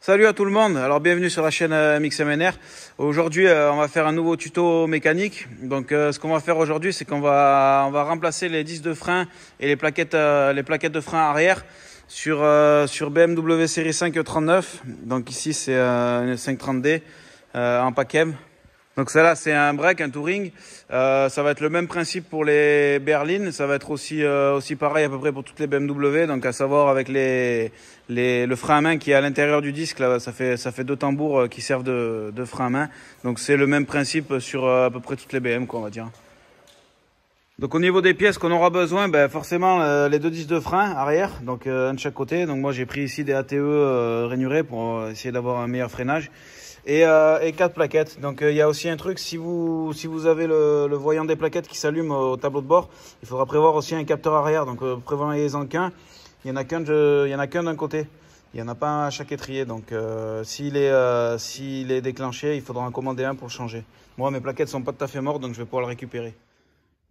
Salut à tout le monde, alors bienvenue sur la chaîne MXMNR. Aujourd'hui on va faire un nouveau tuto mécanique. Donc ce qu'on va faire aujourd'hui, c'est qu'on va remplacer les disques de frein et les plaquettes de frein arrière sur BMW série 539. Donc ici c'est une 530D en PACM. Donc celle-là c'est un break, un touring. Ça va être le même principe pour les berlines. Ça va être aussi pareil à peu près pour toutes les BMW. Donc à savoir avec le frein à main qui est à l'intérieur du disque. Là, ça fait deux tambours qui servent de frein à main. Donc c'est le même principe sur à peu près toutes les BM, quoi, on va dire. Donc au niveau des pièces qu'on aura besoin, forcément les deux disques de frein arrière, donc un de chaque côté. Donc moi j'ai pris ici des ATE rainurés pour essayer d'avoir un meilleur freinage. Et 4 plaquettes. Donc il y a aussi un truc, si vous avez le voyant des plaquettes qui s'allume au tableau de bord, il faudra prévoir aussi un capteur arrière. Donc prévoyez-en qu'un. Il y en a qu'un d'un côté. Il n'y en a pas un à chaque étrier. Donc s'il est déclenché, il faudra en commander un pour le changer. Moi mes plaquettes sont pas tout à fait mortes, donc je vais pouvoir le récupérer.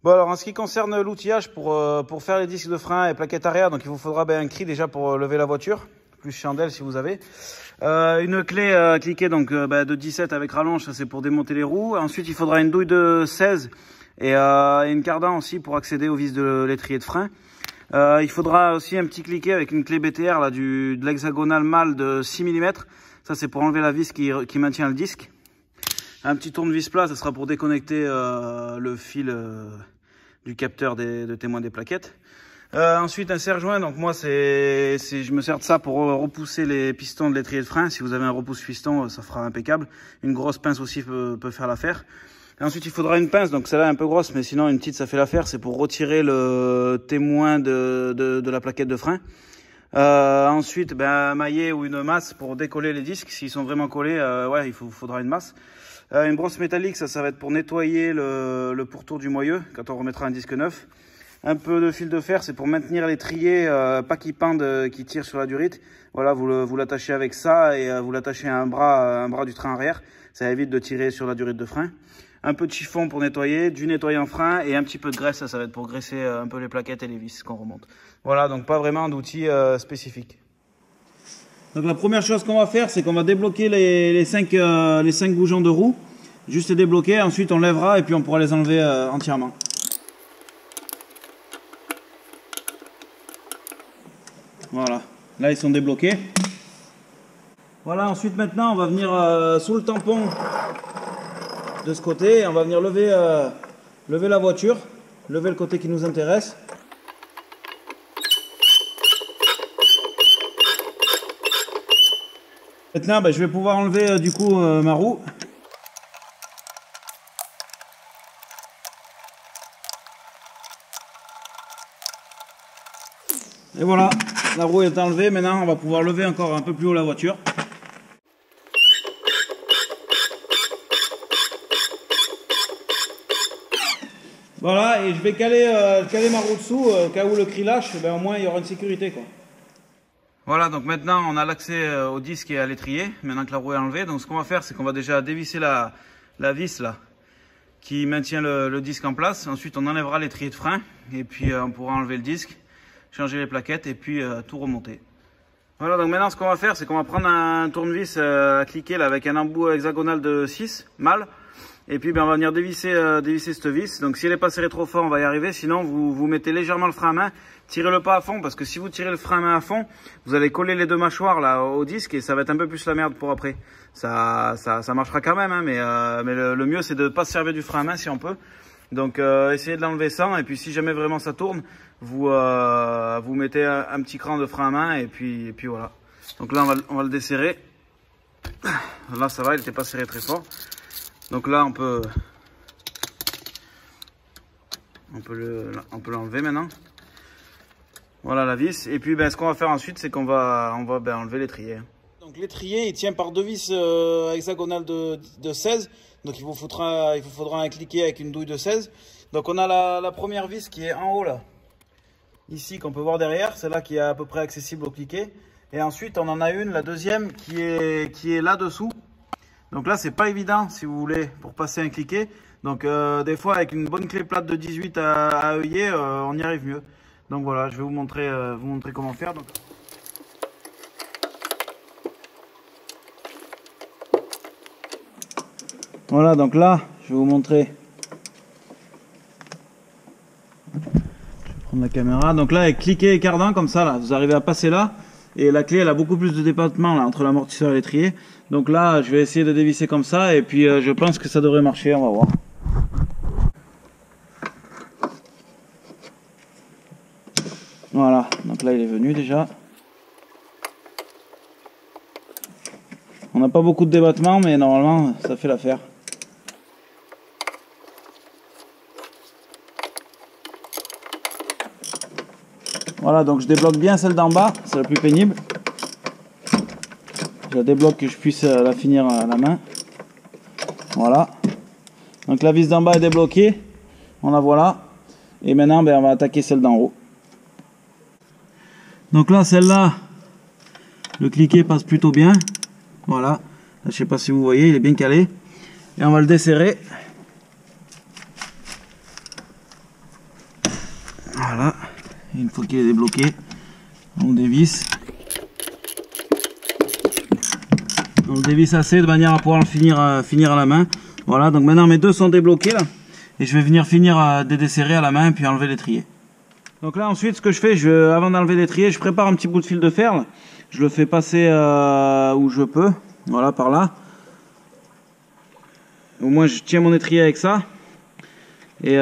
Bon, alors en ce qui concerne l'outillage pour faire les disques de frein et plaquettes arrière, donc il vous faudra un cri déjà pour lever la voiture, plus chandelle si vous avez. Une clé cliquée donc de 17 avec rallonge, ça c'est pour démonter les roues. Ensuite il faudra une douille de 16 et une cardan aussi pour accéder au vis de l'étrier de frein. Il faudra aussi un petit cliquet avec une clé BTR là, de l'hexagonal mâle de 6 mm. Ça c'est pour enlever la vis qui maintient le disque. Un petit tournevis plat, ça sera pour déconnecter le fil du capteur de témoin des plaquettes. Ensuite un serre-joint, donc moi je me sers de ça pour repousser les pistons de l'étrier de frein. Si vous avez un repousse-piston, ça fera impeccable. Une grosse pince aussi peut faire l'affaire. Ensuite il faudra une pince, donc celle-là est un peu grosse, mais sinon une petite ça fait l'affaire. C'est pour retirer le témoin de la plaquette de frein. Ensuite un maillet ou une masse pour décoller les disques. S'ils sont vraiment collés, ouais, il faudra une masse. Une brosse métallique, ça va être pour nettoyer le pourtour du moyeu quand on remettra un disque neuf. Un peu de fil de fer, c'est pour maintenir l'étrier, pas qu'il pende, qui tire sur la durite. Voilà, vous l'attachez avec ça et vous l'attachez à un bras du train arrière. Ça évite de tirer sur la durite de frein. Un peu de chiffon pour nettoyer, du nettoyant frein et un petit peu de graisse, ça va être pour graisser un peu les plaquettes et les vis qu'on remonte. Voilà, donc pas vraiment d'outils spécifiques. Donc la première chose qu'on va faire, c'est qu'on va débloquer les 5 boujons de roue. Juste les débloquer, ensuite on lèvera et puis on pourra les enlever entièrement. Voilà, là ils sont débloqués. Voilà, ensuite maintenant on va venir sous le tampon de ce côté et on va venir lever la voiture, lever le côté qui nous intéresse. Maintenant je vais pouvoir enlever du coup ma roue. Et voilà, la roue est enlevée. Maintenant on va pouvoir lever encore un peu plus haut la voiture. Voilà, et je vais caler ma roue dessous, au cas où le cri lâche, au moins il y aura une sécurité, quoi. Voilà, donc maintenant on a l'accès au disque et à l'étrier, maintenant que la roue est enlevée. Donc ce qu'on va faire, c'est qu'on va déjà dévisser la vis là, qui maintient le disque en place. Ensuite on enlèvera l'étrier de frein, et puis on pourra enlever le disque, changer les plaquettes, et puis tout remonter. Voilà, donc maintenant ce qu'on va faire, c'est qu'on va prendre un tournevis à cliquer là, avec un embout hexagonal de 6 mâles. Et puis on va venir dévisser cette vis. Donc si elle est pas serrée trop fort, on va y arriver. Sinon vous mettez légèrement le frein à main. Tirez-le pas à fond, parce que si vous tirez le frein à main à fond, vous allez coller les deux mâchoires là au disque et ça va être un peu plus la merde pour après. Ça marchera quand même, hein, mais le mieux c'est de pas se servir du frein à main si on peut. Donc essayez de l'enlever sans, et puis si jamais vraiment ça tourne, vous mettez un petit cran de frein à main et puis voilà. Donc là on va le desserrer. Là ça va, il n'était pas serré très fort. Donc là on peut l'enlever maintenant. Voilà la vis. Et puis ce qu'on va faire ensuite, c'est qu'on va enlever l'étrier. Donc l'étrier il tient par deux vis hexagonales de 16. Donc il vous faudra un cliquet avec une douille de 16. Donc on a la première vis qui est en haut là. Ici qu'on peut voir derrière, celle-là qui est à peu près accessible au cliquet. Et ensuite on en a une, la deuxième, qui est là-dessous. Donc là c'est pas évident si vous voulez pour passer un cliquet. Donc des fois avec une bonne clé plate de 18 à œillet, on y arrive mieux. Donc voilà, je vais vous montrer comment faire. Donc Voilà, donc là, je vais vous montrer. Je vais prendre la caméra. Donc là, avec cliquer et cardant comme ça, là, vous arrivez à passer là. Et la clé, elle a beaucoup plus de débattement là, entre l'amortisseur et l'étrier. Donc là, je vais essayer de dévisser comme ça. Et puis, je pense que ça devrait marcher. On va voir. Voilà, donc là, il est venu déjà. On n'a pas beaucoup de débattement, mais normalement, ça fait l'affaire. Voilà, donc je débloque bien celle d'en bas, c'est la plus pénible. Je la débloque que je puisse la finir à la main. Voilà. Donc la vis d'en bas est débloquée. On la voit là. Et maintenant, on va attaquer celle d'en haut. Donc là, celle-là, le cliquet passe plutôt bien. Voilà. Là, je ne sais pas si vous voyez, il est bien calé. Et on va le desserrer. Voilà. Et une fois qu'il est débloqué, on dévisse. On le dévisse assez de manière à pouvoir le finir à la main. Voilà, donc maintenant mes deux sont débloqués là. Et je vais venir finir de desserrer à la main puis enlever l'étrier. Donc là ensuite ce que je fais, avant d'enlever l'étrier, je prépare un petit bout de fil de fer. Là. Je le fais passer où je peux. Voilà, par là. Au moins je tiens mon étrier avec ça. Et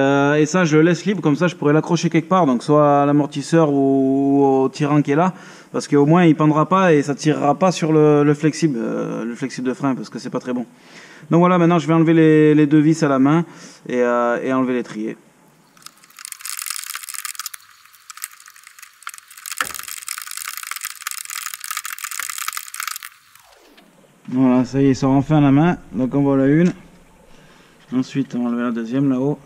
ça je le laisse libre, comme ça je pourrais l'accrocher quelque part. Donc soit à l'amortisseur ou au tirant qui est là. Parce qu'au moins il pendra pas et ça tirera pas sur le flexible de frein parce que c'est pas très bon. Donc voilà, maintenant je vais enlever les deux vis à la main et enlever l'étrier. Voilà, ça y est, ils sont enfin à la main. Donc on voit la une. Ensuite on va enlever la deuxième là-haut.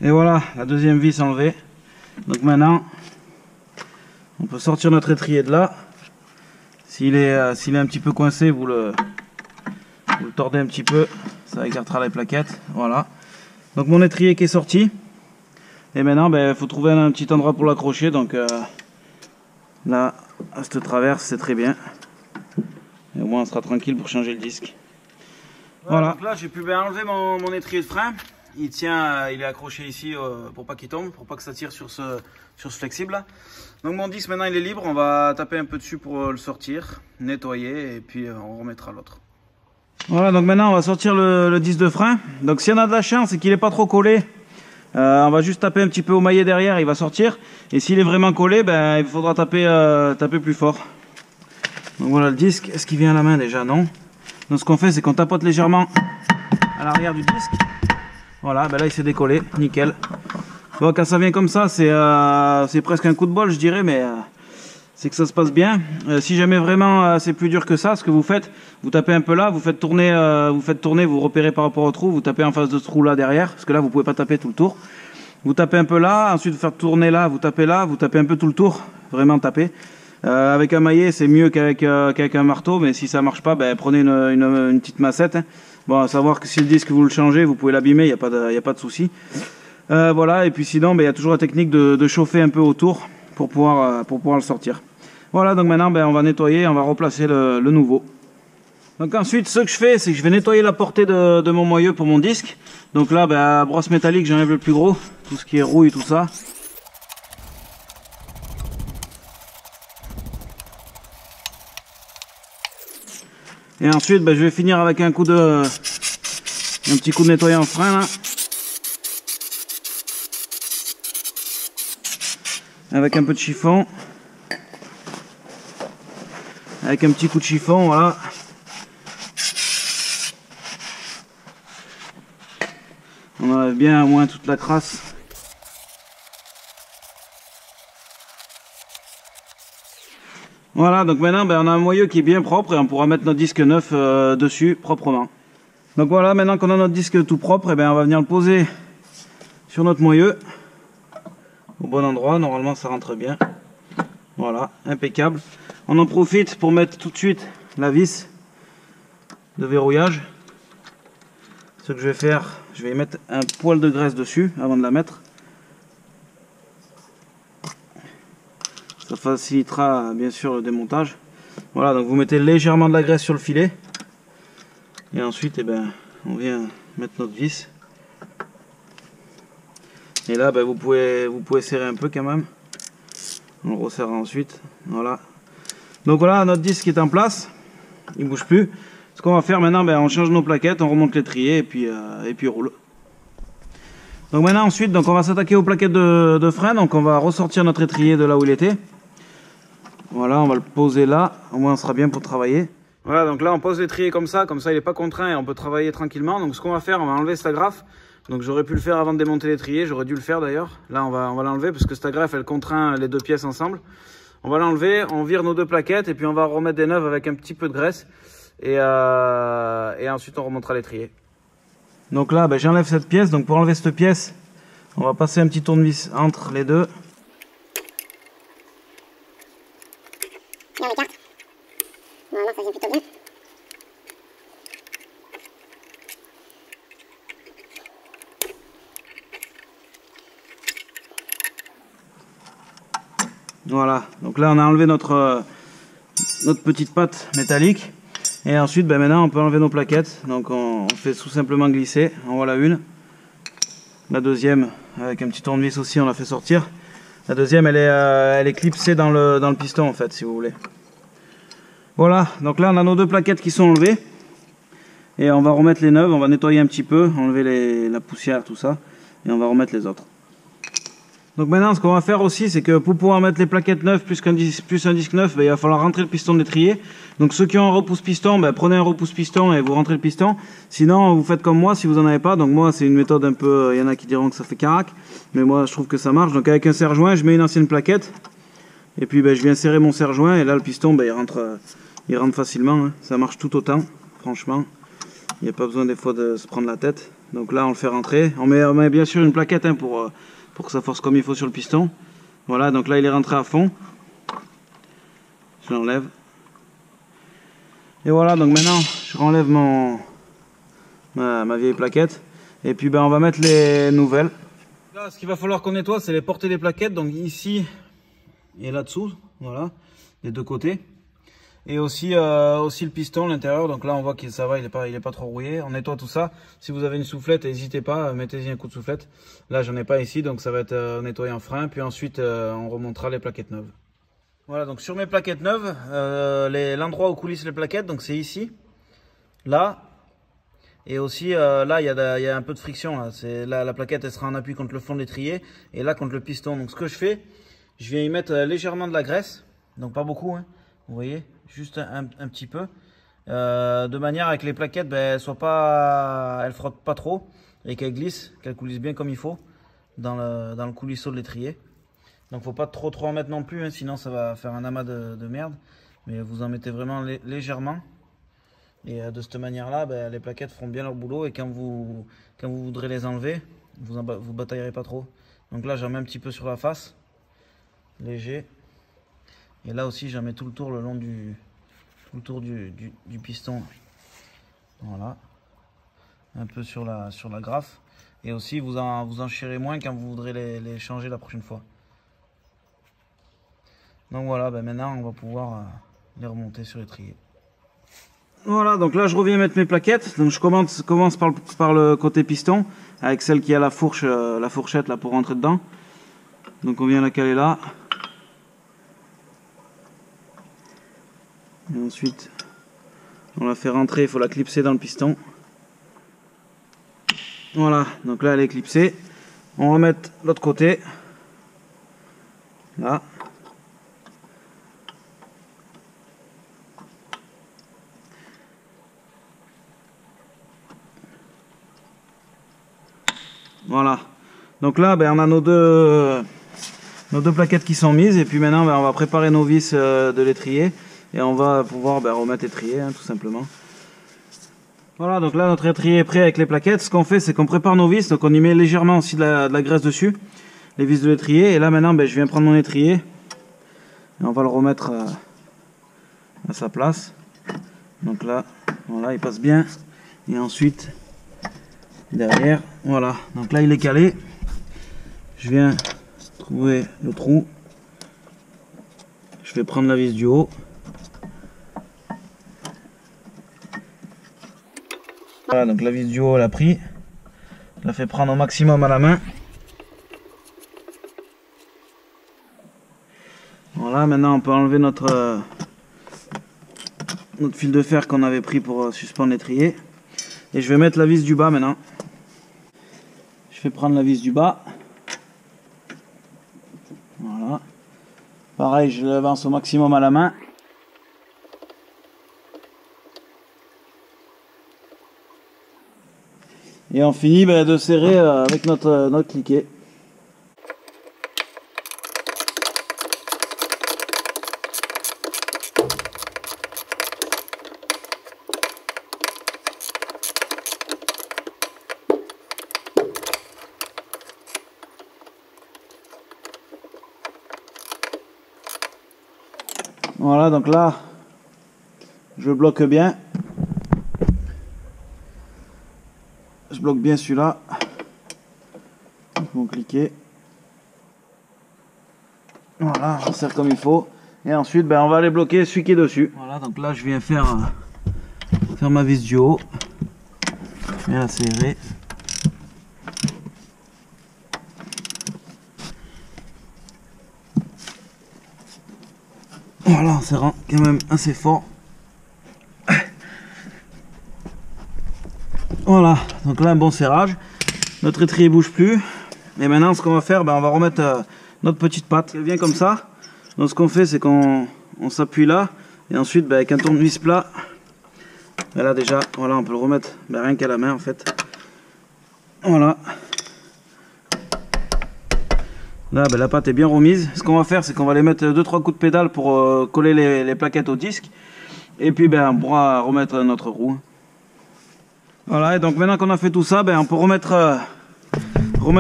Et voilà, la deuxième vis enlevée. Donc maintenant, on peut sortir notre étrier de là. S'il est un petit peu coincé, vous le tordez un petit peu, ça écartera les plaquettes. Voilà. Donc mon étrier qui est sorti. Et maintenant, il faut trouver un petit endroit pour l'accrocher. Donc là, à cette traverse, c'est très bien. Et au moins, on sera tranquille pour changer le disque. Voilà. Donc là, j'ai pu bien enlever mon étrier de frein. Il tient, il est accroché ici pour pas qu'il tombe, pour pas que ça tire sur ce flexible là. Donc mon disque maintenant il est libre, on va taper un peu dessus pour le sortir, nettoyer et puis on remettra l'autre. Voilà, donc maintenant on va sortir le disque de frein. Donc si on a de la chance et qu'il est pas trop collé, on va juste taper un petit peu au maillet derrière, il va sortir. Et s'il est vraiment collé, il faudra taper plus fort. Donc voilà le disque, est-ce qu'il vient à la main déjà? Non. Donc ce qu'on fait c'est qu'on tapote légèrement à l'arrière du disque. Voilà, là il s'est décollé, nickel. Bon, quand ça vient comme ça, c'est presque un coup de bol, je dirais, mais c'est que ça se passe bien. Si jamais vraiment c'est plus dur que ça, ce que vous faites, vous tapez un peu là, vous faites tourner, vous repérez par rapport au trou, vous tapez en face de ce trou là derrière, parce que là vous pouvez pas taper tout le tour. Vous tapez un peu là, ensuite vous faites tourner là, vous tapez un peu tout le tour, vraiment taper. Avec un maillet, c'est mieux qu'avec un marteau, mais si ça marche pas, prenez une petite massette. Hein. Bon, à savoir que si le disque vous le changez, vous pouvez l'abîmer, il n'y a pas de souci. Voilà, et puis sinon, il y a toujours la technique de chauffer un peu autour pour pouvoir le sortir. Voilà, donc maintenant, on va nettoyer, on va replacer le nouveau. Donc ensuite, ce que je fais, c'est que je vais nettoyer la portée de mon moyeu pour mon disque. Donc là, à brosse métallique, j'enlève le plus gros, tout ce qui est rouille, tout ça. Et ensuite, je vais finir avec un petit coup de nettoyant frein là. Avec un peu de chiffon. Avec un petit coup de chiffon, voilà. On enlève bien au moins toute la crasse. Voilà, donc maintenant on a un moyeu qui est bien propre et on pourra mettre notre disque neuf dessus proprement. Donc voilà, maintenant qu'on a notre disque tout propre, on va venir le poser sur notre moyeu. Au bon endroit, normalement ça rentre bien. Voilà, impeccable. On en profite pour mettre tout de suite la vis de verrouillage. Ce que je vais faire, je vais y mettre un poil de graisse dessus avant de la mettre. Ça facilitera bien sûr le démontage. Voilà, donc vous mettez légèrement de la graisse sur le filet. Et ensuite, eh ben, on vient mettre notre vis. Et là, ben, vous pouvez serrer un peu quand même. On le resserre ensuite. Voilà. Donc voilà, notre disque est en place. Il ne bouge plus. Ce qu'on va faire maintenant, ben, on change nos plaquettes, on remonte l'étrier et puis on roule. Donc maintenant, ensuite, donc on va s'attaquer aux plaquettes de frein. Donc on va ressortir notre étrier de là où il était. Voilà, on va le poser là. Au moins, on sera bien pour travailler. Voilà, donc là, on pose l'étrier comme ça il n'est pas contraint et on peut travailler tranquillement. Donc ce qu'on va faire, on va enlever cette agrafe. Donc j'aurais pu le faire avant de démonter l'étrier, j'aurais dû le faire d'ailleurs. Là, on va l'enlever parce que cette agrafe, elle contraint les deux pièces ensemble. On va l'enlever, on vire nos deux plaquettes et puis on va remettre des neuves avec un petit peu de graisse. Et ensuite, on remontera l'étrier. Donc là, ben, j'enlève cette pièce. Donc pour enlever cette pièce, on va passer un petit tournevis entre les deux. Et on l'écarte. Normalement, ça vient plutôt bien. Voilà, donc là on a enlevé notre petite patte métallique. Et ensuite, ben maintenant on peut enlever nos plaquettes. Donc on fait tout simplement glisser. En voilà une. La deuxième, avec un petit tournevis aussi, on la fait sortir. La deuxième, elle est clipsée dans le piston en fait, si vous voulez. Voilà, donc là on a nos deux plaquettes qui sont enlevées. Et on va remettre les neuves, on va nettoyer un petit peu, enlever la poussière, tout ça. Et on va remettre les autres. Donc maintenant, ce qu'on va faire aussi, c'est que pour pouvoir mettre les plaquettes neuves plus un disque neuf, ben, il va falloir rentrer le piston de l'étrier. Donc ceux qui ont un repousse-piston, ben, prenez un repousse-piston et vous rentrez le piston. Sinon, vous faites comme moi si vous n'en avez pas. Donc moi, c'est une méthode un peu... Il y en a qui diront que ça fait carac. Mais moi, je trouve que ça marche. Donc avec un serre-joint, je mets une ancienne plaquette. Et puis ben, je viens serrer mon serre-joint. Et là, le piston, ben, il rentre facilement. Hein. Ça marche tout autant, franchement. Il n'y a pas besoin des fois de se prendre la tête. Donc là, on le fait rentrer. On met bien sûr une plaquette hein, pour que ça force comme il faut sur le piston. Voilà, donc là il est rentré à fond. Je l'enlève. Et voilà, donc maintenant je renlève ma vieille plaquette. Et puis ben, on va mettre les nouvelles. Là, ce qu'il va falloir qu'on nettoie, c'est les portées des plaquettes. Donc ici et là-dessous, voilà, les deux côtés. Et aussi le piston, l'intérieur. Donc là on voit que ça va, il est pas trop rouillé. On nettoie tout ça. Si vous avez une soufflette, n'hésitez pas, mettez-y un coup de soufflette. Là j'en ai pas ici, donc ça va être nettoyé en frein. Puis ensuite on remontera les plaquettes neuves. Voilà, donc sur mes plaquettes neuves, l'endroit où coulissent les plaquettes, donc c'est ici, là. Et aussi là il y a un peu de friction là. Là la plaquette elle sera en appui contre le fond de l'étrier et là contre le piston. Donc ce que je fais, je viens y mettre légèrement de la graisse, donc pas beaucoup hein. Vous voyez, juste un petit peu, de manière à que les plaquettes, ben, elles frottent pas trop et qu'elles glissent, qu'elles coulissent bien comme il faut dans le coulisseau de l'étrier. Donc faut pas trop en mettre non plus, hein, sinon ça va faire un amas de merde. Mais vous en mettez vraiment légèrement. Et de cette manière-là, ben, les plaquettes feront bien leur boulot et quand vous voudrez les enlever, vous bataillerez pas trop. Donc là j'en mets un petit peu sur la face, léger. Et là aussi j'en mets tout le tour le long du piston. Voilà. Un peu sur la graffe. Et aussi vous enchirez moins quand vous voudrez les changer la prochaine fois. Donc voilà, ben maintenant on va pouvoir les remonter sur l'étrier. Voilà, donc là je reviens mettre mes plaquettes. Donc je commence par le côté piston, avec celle qui a la fourchette là pour rentrer dedans. Donc on vient la caler là. Et ensuite, on la fait rentrer, il faut la clipser dans le piston. Voilà, donc là elle est clipsée. On va mettre l'autre côté. Là. Voilà. Donc là, ben, on a nos deux plaquettes qui sont mises. Et puis maintenant, ben, on va préparer nos vis de l'étrier. Et on va pouvoir remettre l'étrier, hein, tout simplement. Voilà, donc là notre étrier est prêt avec les plaquettes. Ce qu'on fait, c'est qu'on prépare nos vis. Donc on y met légèrement aussi de la graisse dessus. Les vis de l'étrier. Et là maintenant, ben, je viens prendre mon étrier. Et on va le remettre à sa place. Donc là, voilà, il passe bien. Et ensuite, derrière, voilà. Donc là il est calé. Je viens trouver le trou. Je vais prendre la vis du haut. Voilà, donc la vis du haut, elle a pris. Je la fais prendre au maximum à la main. Voilà, maintenant on peut enlever notre fil de fer qu'on avait pris pour suspendre l'étrier. Et je vais mettre la vis du bas maintenant. Je vais prendre la vis du bas. Voilà. Pareil, je l'avance au maximum à la main. Et on finit de serrer avec notre cliquet. Voilà, donc là, je bloque bien. Je bloque bien celui-là. Mon cliquet. Voilà, on serre comme il faut. Et ensuite, on va aller bloquer celui qui est dessus. Voilà, donc là, je viens faire ma vis du haut. Je viens la serrer. Voilà, en serrant quand même assez fort. Voilà, donc là un bon serrage. Notre étrier bouge plus. Et maintenant ce qu'on va faire, on va remettre notre petite patte. Elle vient comme ça. Donc ce qu'on fait, c'est qu'on s'appuie là. Et ensuite avec un tournevis plat, là déjà, voilà, on peut le remettre rien qu'à la main en fait. Voilà. Là la pâte est bien remise. Ce qu'on va faire, c'est qu'on va les mettre 2-3 coups de pédale pour coller les plaquettes au disque. Et puis on pourra remettre notre roue. Voilà, et donc maintenant qu'on a fait tout ça, on peut remettre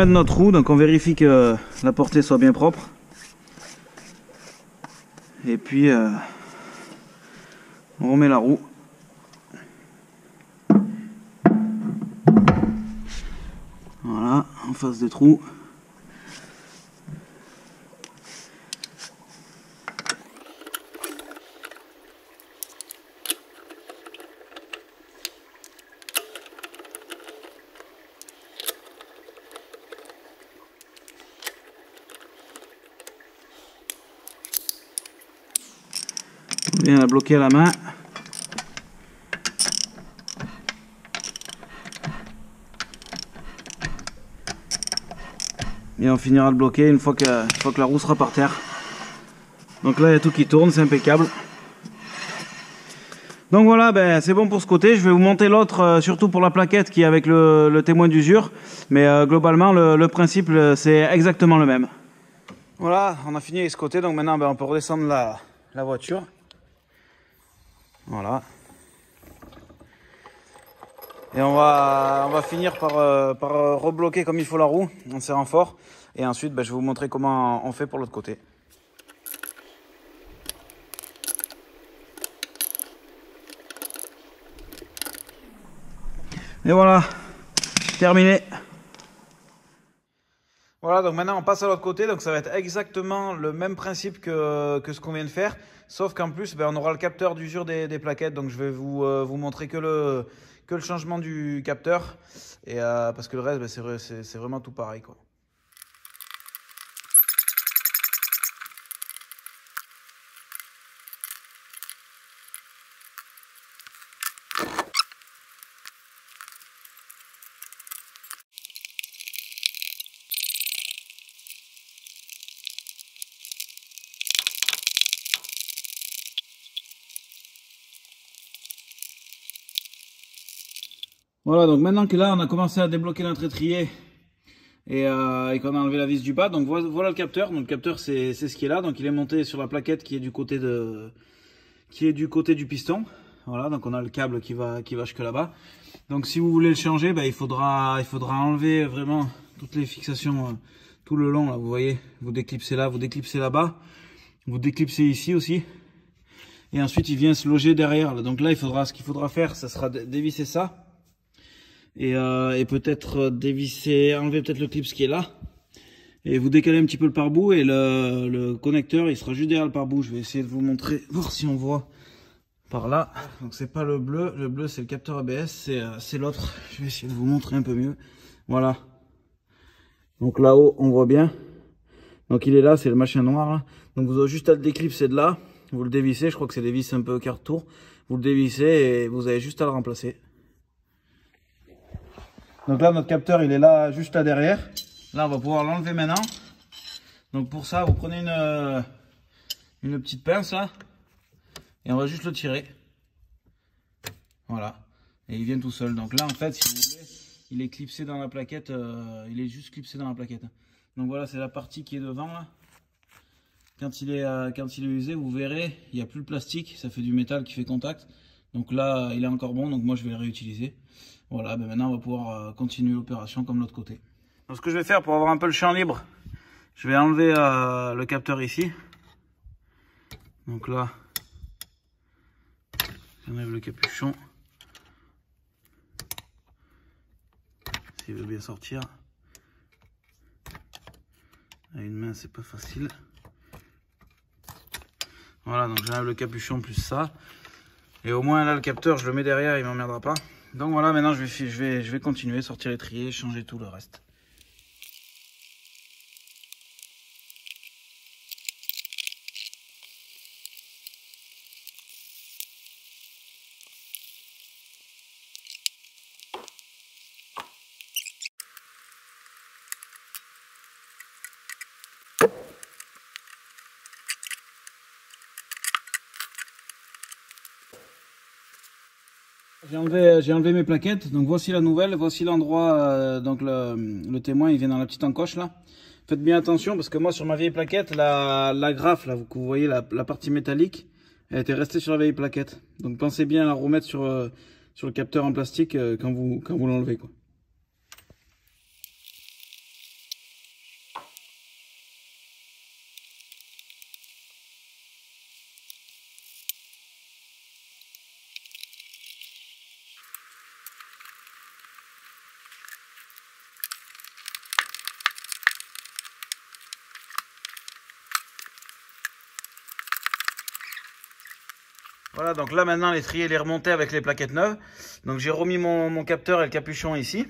notre roue. Donc on vérifie que la portée soit bien propre. Et puis on remet la roue. Voilà, en face des trous. Bien la bloquer à la main. Et on finira de bloquer une fois que la roue sera par terre. Donc là il y a tout qui tourne, c'est impeccable. Donc voilà, c'est bon pour ce côté. Je vais vous monter l'autre, surtout pour la plaquette qui est avec le témoin d'usure. Mais globalement le principe c'est exactement le même. Voilà, on a fini avec ce côté. Donc maintenant on peut redescendre la voiture. Voilà. Et on va finir par rebloquer comme il faut la roue en serrant fort. Et ensuite, je vais vous montrer comment on fait pour l'autre côté. Et voilà, terminé. Voilà, donc maintenant on passe à l'autre côté. Donc ça va être exactement le même principe que ce qu'on vient de faire. Sauf qu'en plus, on aura le capteur d'usure des plaquettes. Donc je vais vous montrer que le changement du capteur. Et parce que le reste, c'est vraiment tout pareil, quoi. Voilà, donc maintenant que là on a commencé à débloquer notre étrier et qu'on a enlevé la vis du bas, donc voilà le capteur. Donc le capteur c'est ce qui est là, donc il est monté sur la plaquette qui est du côté du piston. Voilà, donc on a le câble qui va jusque là-bas. Donc si vous voulez le changer, il faudra enlever vraiment toutes les fixations tout le long là, vous voyez, vous déclipsez là, vous déclipsez là-bas, vous déclipsez ici aussi. Et ensuite il vient se loger derrière là. Donc là ce qu'il faudra faire, ça sera dévisser ça. Et peut-être enlever peut-être le clip qui est là. Et vous décalez un petit peu le pare-boue et le connecteur il sera juste derrière le pare-boue. Je vais essayer de vous montrer, voir si on voit par là. Donc c'est pas le bleu c'est le capteur ABS, c'est l'autre. Je vais essayer de vous montrer un peu mieux. Voilà. Donc là-haut on voit bien. Donc il est là, c'est le machin noir là. Donc vous avez juste à le déclipser de là. Vous le dévissez, je crois que c'est des vis un peu quart-tour. Vous le dévissez et vous avez juste à le remplacer. Donc là notre capteur il est là, juste là derrière. Là on va pouvoir l'enlever maintenant. Donc pour ça vous prenez une petite pince là. Et on va juste le tirer. Voilà. Et il vient tout seul. Donc là en fait si vous voulez, il est clipsé dans la plaquette. Il est juste clipsé dans la plaquette. Donc voilà, c'est la partie qui est devant là. Quand il est usé, vous verrez, il n'y a plus le plastique, ça fait du métal qui fait contact. Donc là, il est encore bon, donc moi je vais le réutiliser. Voilà, ben maintenant on va pouvoir continuer l'opération comme l'autre côté. Donc ce que je vais faire pour avoir un peu le champ libre, je vais enlever le capteur ici. Donc là, j'enlève le capuchon. S'il veut bien sortir. À une main, c'est pas facile. Voilà, donc j'enlève le capuchon plus ça. Et au moins là, le capteur, je le mets derrière, il m'emmerdera pas. Donc voilà, maintenant je vais continuer, sortir les triers, changer tout le reste. J'ai enlevé mes plaquettes, donc voici la nouvelle, voici l'endroit, donc le témoin il vient dans la petite encoche là. Faites bien attention parce que moi sur ma vieille plaquette, la graffe là, vous voyez la partie métallique, elle était restée sur la vieille plaquette. Donc pensez bien à la remettre sur le capteur en plastique quand vous l'enlevez quoi. Voilà, donc là maintenant les triers les remontés avec les plaquettes neuves. Donc j'ai remis mon capteur et le capuchon ici.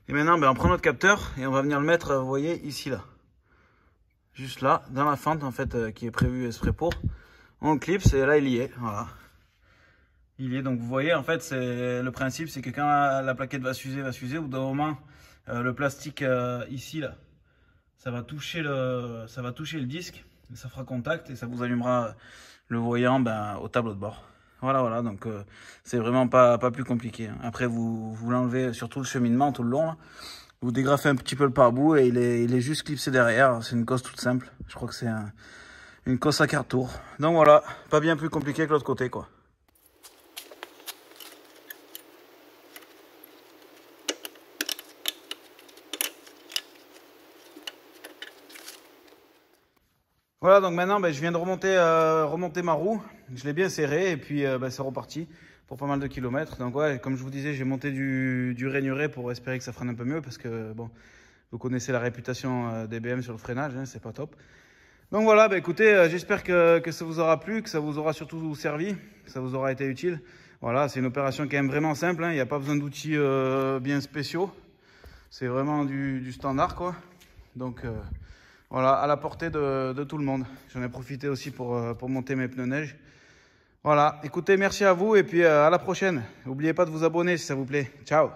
Et maintenant ben, on prend notre capteur et on va venir le mettre, vous voyez, ici là. Juste là, dans la fente en fait qui est prévue exprès pour. On le clipse et là il y est, voilà. Il y est, donc vous voyez en fait c'est le principe, c'est que quand la plaquette va s'user, au bout d'un moment le plastique ici là, ça va toucher le disque, et ça fera contact et ça vous allumera le voyant ben, au tableau de bord. Voilà, donc c'est vraiment pas plus compliqué. Après vous l'enlevez sur tout le cheminement, tout le long. Là. Vous dégrafez un petit peu le pare-boue et il est juste clipsé derrière. C'est une cosse toute simple. Je crois que c'est une cosse à quart tour. Donc voilà, pas bien plus compliqué que l'autre côté quoi. Voilà, donc maintenant ben, je viens de remonter ma roue, je l'ai bien serré et puis ben, c'est reparti pour pas mal de kilomètres. Donc ouais, comme je vous disais, j'ai monté du rainuré pour espérer que ça freine un peu mieux parce que bon, vous connaissez la réputation des BM sur le freinage, hein, c'est pas top. Donc voilà, ben, écoutez, j'espère que ça vous aura plu, que ça vous aura surtout servi, que ça vous aura été utile. Voilà, c'est une opération quand même vraiment simple, hein, il n'y a pas besoin d'outils bien spéciaux, c'est vraiment du standard quoi. Donc voilà, à la portée de tout le monde. J'en ai profité aussi pour monter mes pneus neige. Voilà, écoutez, merci à vous et puis à la prochaine. N'oubliez pas de vous abonner si ça vous plaît. Ciao!